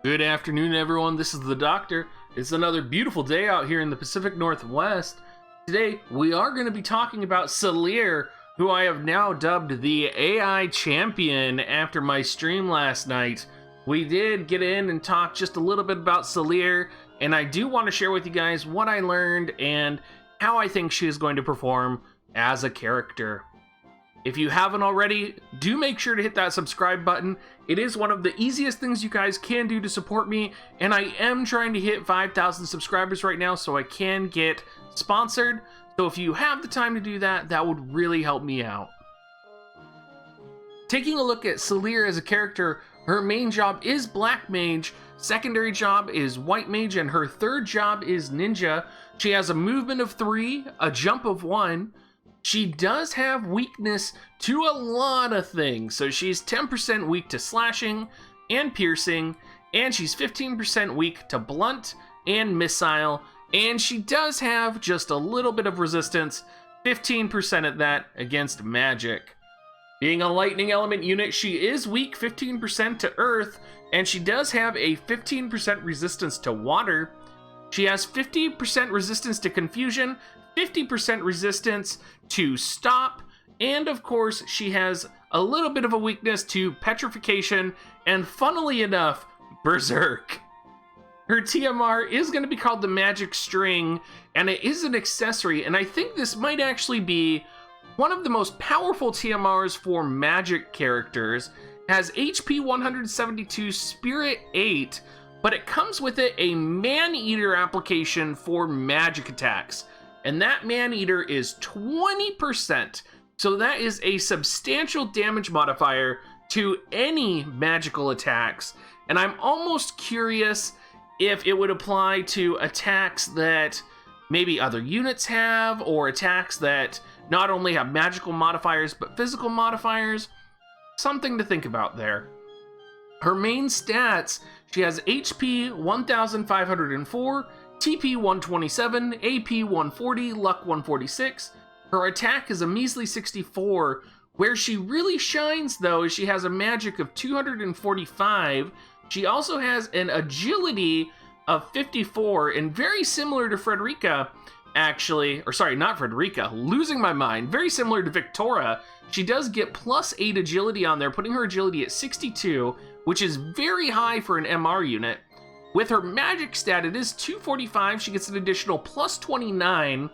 Good afternoon, everyone. This is the Doctor. It's another beautiful day out here in the Pacific Northwest. Today, we are going to be talking about Salire, who I have now dubbed the AI champion after my stream last night. We did get in and talk just a little bit about Salire, and I do want to share with you guys what I learned and how I think she is going to perform as a character. If you haven't already, do make sure to hit that subscribe button. It is one of the easiest things you guys can do to support me, and I am trying to hit 5,000 subscribers right now so I can get sponsored. So if you have the time to do that, that would really help me out. Taking a look at Salire as a character, her main job is Black Mage, secondary job is White Mage, and her third job is Ninja. She has a movement of 3, a jump of 1. She does have weakness to a lot of things, so she's 10% weak to slashing and piercing, and she's 15% weak to blunt and missile, and she does have just a little bit of resistance, 15% at that, against magic. Being a lightning element unit, she is weak 15% to earth, and she does have a 15% resistance to water. She has 50% resistance to confusion, 50% resistance to stop, and of course she has a little bit of a weakness to petrification and, funnily enough, berserk. Her TMR is going to be called the magic string, and it is an accessory, and I think this might actually be one of the most powerful TMRs for magic characters. It has HP 172, Spirit 8, but it comes with it a Man-Eater application for magic attacks. And that Man-Eater is 20%, so that is a substantial damage modifier to any magical attacks. And I'm almost curious if it would apply to attacks that maybe other units have, or attacks that not only have magical modifiers but physical modifiers. Something to think about there. Her main stats, she has HP 1504, TP 127, AP 140, Luck 146. Her attack is a measly 64. Where she really shines, though, is she has a magic of 245. She also has an agility of 54, and very similar to Frederica, actually, or sorry, not Frederica, losing my mind, very similar to Victoria, she does get +8 agility on there, putting her agility at 62, which is very high for an MR unit. With her magic stat, it is 245, she gets an additional +29,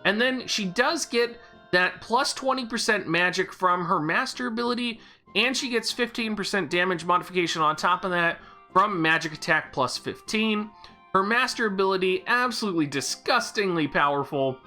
and then she does get that +20% magic from her master ability, and she gets 15% damage modification on top of that from magic attack +15. Her master ability, absolutely disgustingly powerful.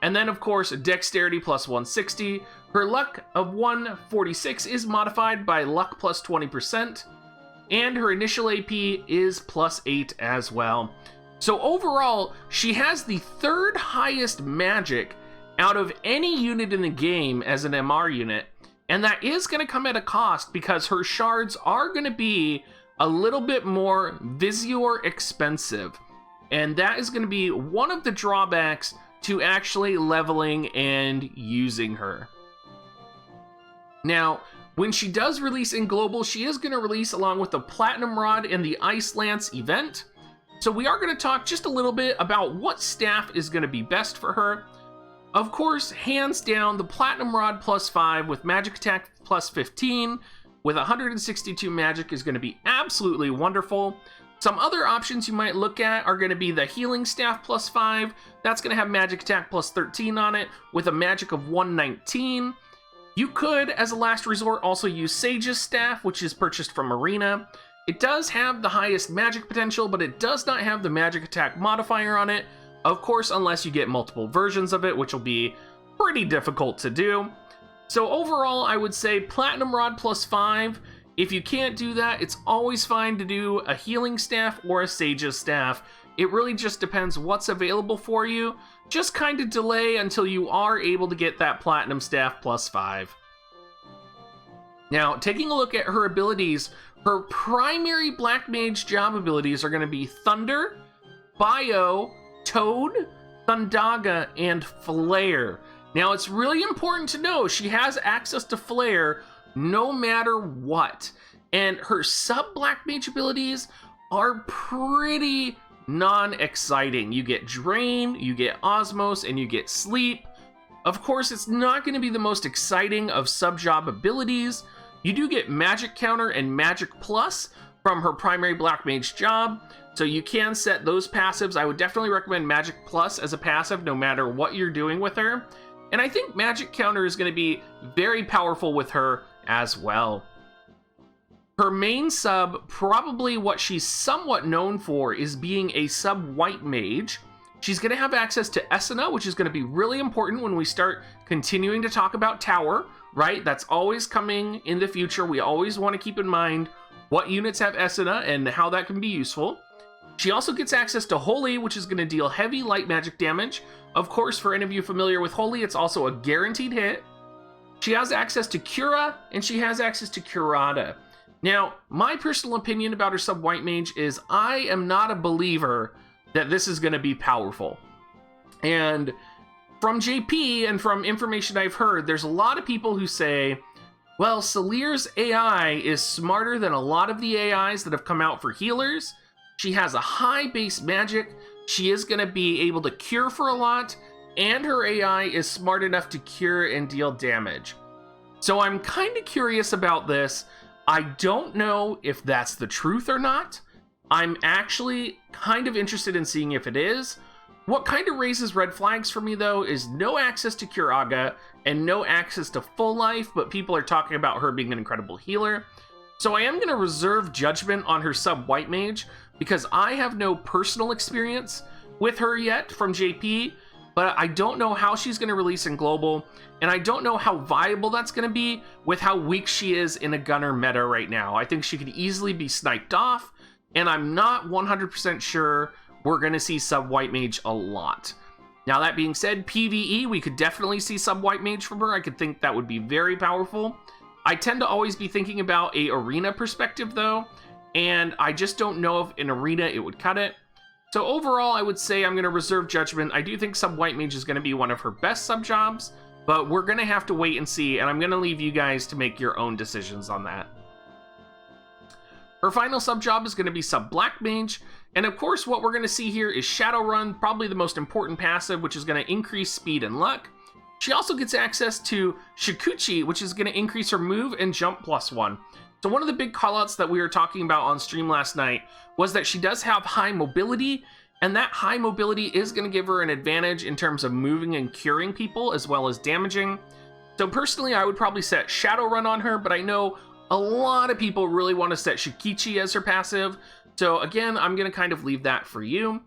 And then, of course, dexterity +160. Her luck of 146 is modified by luck +20%. And her initial AP is +8 as well. So overall, she has the third highest magic out of any unit in the game as an MR unit. And that is going to come at a cost, because her shards are going to be a little bit more Visior expensive. And that is going to be one of the drawbacks to actually leveling and using her. Now, when she does release in Global, she is going to release along with the Platinum Rod and the Ice Lance event. So we are going to talk just a little bit about what staff is going to be best for her. Of course, hands down, the Platinum Rod +5 with Magic Attack +15 with 162 magic is going to be absolutely wonderful. Some other options you might look at are going to be the Healing Staff +5. That's going to have Magic Attack +13 on it with a magic of 119. You could, as a last resort, also use Sage's Staff, which is purchased from Arena. It does have the highest magic potential, but it does not have the magic attack modifier on it. Of course, unless you get multiple versions of it, which will be pretty difficult to do. So overall, I would say Platinum Rod +5. If you can't do that, it's always fine to do a Healing Staff or a Sage's Staff. It really just depends what's available for you. Just kind of delay until you are able to get that Platinum Staff +5. Now, taking a look at her abilities, her primary Black Mage job abilities are going to be Thunder, Bio, Toad, Thundaga, and Flare. Now, it's really important to know she has access to Flare no matter what. And her sub-Black Mage abilities are pretty non-exciting. You get Drain, you get Osmos, and you get Sleep. Of course, it's not going to be the most exciting of sub-job abilities. You do get Magic Counter and Magic Plus from her primary Black Mage job, so you can set those passives. I would definitely recommend Magic Plus as a passive no matter what you're doing with her. And I think Magic Counter is going to be very powerful with her as well. Her main sub, probably what she's somewhat known for, is being a sub-white mage. She's going to have access to Esuna, which is going to be really important when we start continuing to talk about Tower, right? That's always coming in the future. We always want to keep in mind what units have Esuna and how that can be useful. She also gets access to Holy, which is going to deal heavy light magic damage. Of course, for any of you familiar with Holy, it's also a guaranteed hit. She has access to Cura, and she has access to Curata. Now, my personal opinion about her sub-white mage is I am not a believer that this is going to be powerful. And from JP and from information I've heard, there's a lot of people who say, well, Salire's AI is smarter than a lot of the AIs that have come out for healers. She has a high base magic. She is going to be able to cure for a lot, and her AI is smart enough to cure and deal damage. So I'm kind of curious about this. I don't know if that's the truth or not. I'm actually kind of interested in seeing if it is. What kind of raises red flags for me, though, is no access to Curaga and no access to Full Life, but people are talking about her being an incredible healer. So I am going to reserve judgment on her sub-white mage, because I have no personal experience with her yet from JP, but I don't know how she's going to release in Global, and I don't know how viable that's going to be with how weak she is in a Gunner meta right now. I think she could easily be sniped off, and I'm not 100% sure we're going to see sub-white mage a lot. Now, that being said, PvE, we could definitely see sub-white mage from her. I could think that would be very powerful. I tend to always be thinking about a arena perspective, though, and I just don't know if in arena it would cut it. So overall, I would say I'm going to reserve judgment. I do think sub-white mage is going to be one of her best sub-jobs, but we're going to have to wait and see, and I'm going to leave you guys to make your own decisions on that. Her final sub-job is going to be sub-black mage, and of course what we're going to see here is Shadowrun, probably the most important passive, which is going to increase speed and luck. She also gets access to Shikuchi, which is going to increase her move and jump +1. So one of the big callouts that we were talking about on stream last night was that she does have high mobility, and that high mobility is going to give her an advantage in terms of moving and curing people as well as damaging. So personally, I would probably set Shadowrun on her, but I know a lot of people really want to set Shikichi as her passive. So again, I'm going to kind of leave that for you.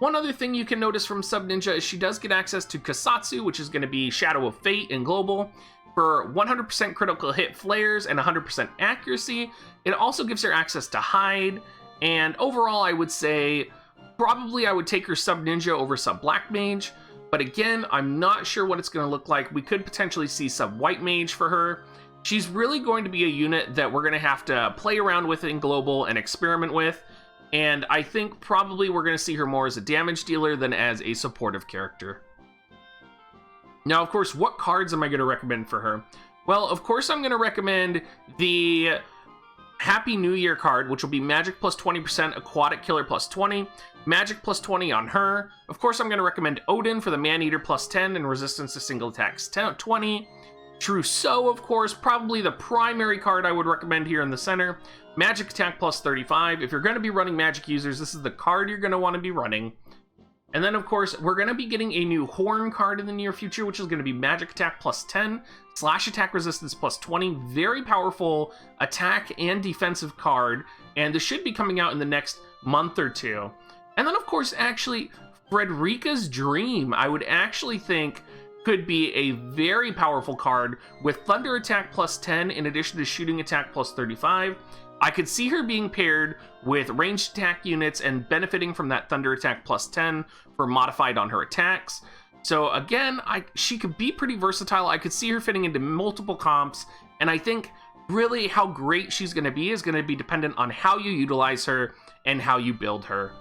One other thing you can notice from Sub Ninja is she does get access to Kasatsu, which is going to be Shadow of Fate in Global, for 100% critical hit flares and 100% accuracy. It also gives her access to Hide, and overall I would say probably I would take her Sub Ninja over Sub Black Mage, but again, I'm not sure what it's going to look like. We could potentially see Sub White Mage for her. She's really going to be a unit that we're going to have to play around with in Global and experiment with, and I think probably we're going to see her more as a damage dealer than as a supportive character. Now, of course, what cards am I going to recommend for her? Well, of course, I'm going to recommend the Happy New Year card, which will be Magic plus 20%, Aquatic Killer plus 20, Magic plus 20 on her. Of course, I'm going to recommend Odin for the Man-Eater plus 10 and resistance to single attacks 20. Trousseau, of course, probably the primary card I would recommend here in the center. Magic attack plus 35. If you're going to be running magic users, this is the card you're going to want to be running. And then, of course, we're going to be getting a new Horn card in the near future, which is going to be Magic Attack plus 10, Slash Attack Resistance plus 20. Very powerful attack and defensive card, and this should be coming out in the next month or two. And then, of course, actually, Frederica's Dream, I would actually think could be a very powerful card with Thunder Attack plus 10 in addition to Shooting Attack plus 35. I could see her being paired with ranged attack units and benefiting from that Thunder Attack plus 10 for modified on her attacks. So again, she could be pretty versatile. I could see her fitting into multiple comps, and I think really how great she's going to be is going to be dependent on how you utilize her and how you build her.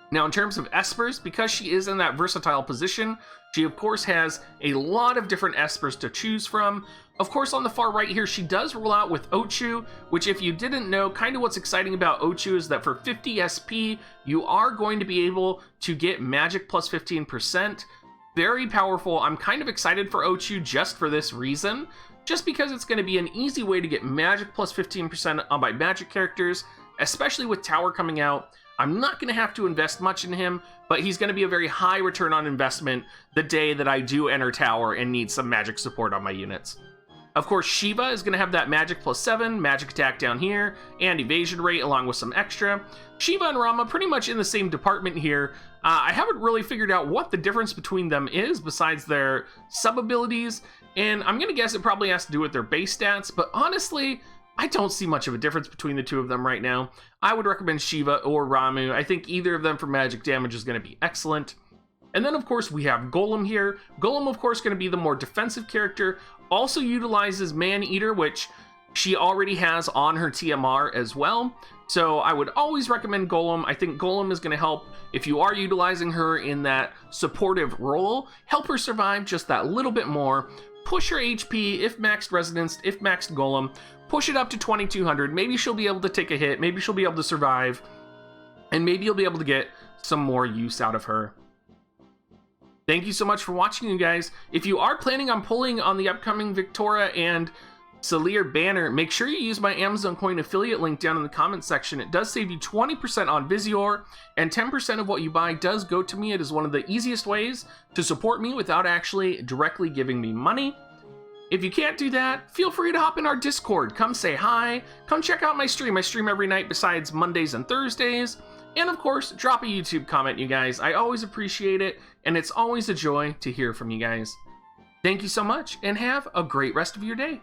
Now, in terms of Espers, because she is in that versatile position, she of course has a lot of different Espers to choose from. Of course, on the far right here, she does roll out with Ochu, which if you didn't know, kind of what's exciting about Ochu is that for 50 SP, you are going to be able to get magic plus 15%. Very powerful. I'm kind of excited for Ochu just for this reason, just because it's going to be an easy way to get magic plus 15% on my magic characters, especially with Tower coming out. I'm not going to have to invest much in him, but he's going to be a very high return on investment the day that I do enter Tower and need some magic support on my units. Of course, Shiva is going to have that magic plus 7, magic attack down here, and evasion rate along with some extra. Shiva and Rama pretty much in the same department here. I haven't really figured out what the difference between them is besides their sub-abilities, and I'm going to guess it probably has to do with their base stats, but honestly, I don't see much of a difference between the two of them right now. I would recommend Shiva or Ramu. I think either of them for magic damage is going to be excellent. And then, of course, we have Golem here. Golem, of course, going to be the more defensive character. Also utilizes Man-Eater, which she already has on her TMR as well. So I would always recommend Golem. I think Golem is going to help, if you are utilizing her in that supportive role, help her survive just that little bit more. Push her HP, if maxed Resonance, if maxed Golem, push it up to 2200. Maybe she'll be able to take a hit, maybe she'll be able to survive, and maybe you'll be able to get some more use out of her. Thank you so much for watching, you guys. If you are planning on pulling on the upcoming Victoria and Salire banner, make sure you use my Amazon coin affiliate link down in the comments section. It does save you 20% on Visior, and 10% of what you buy does go to me. It is one of the easiest ways to support me without actually directly giving me money. If you can't do that, feel free to hop in our Discord. Come say hi. Come check out my stream. I stream every night besides Mondays and Thursdays. And of course, drop a YouTube comment, you guys. I always appreciate it, and it's always a joy to hear from you guys. Thank you so much, and have a great rest of your day.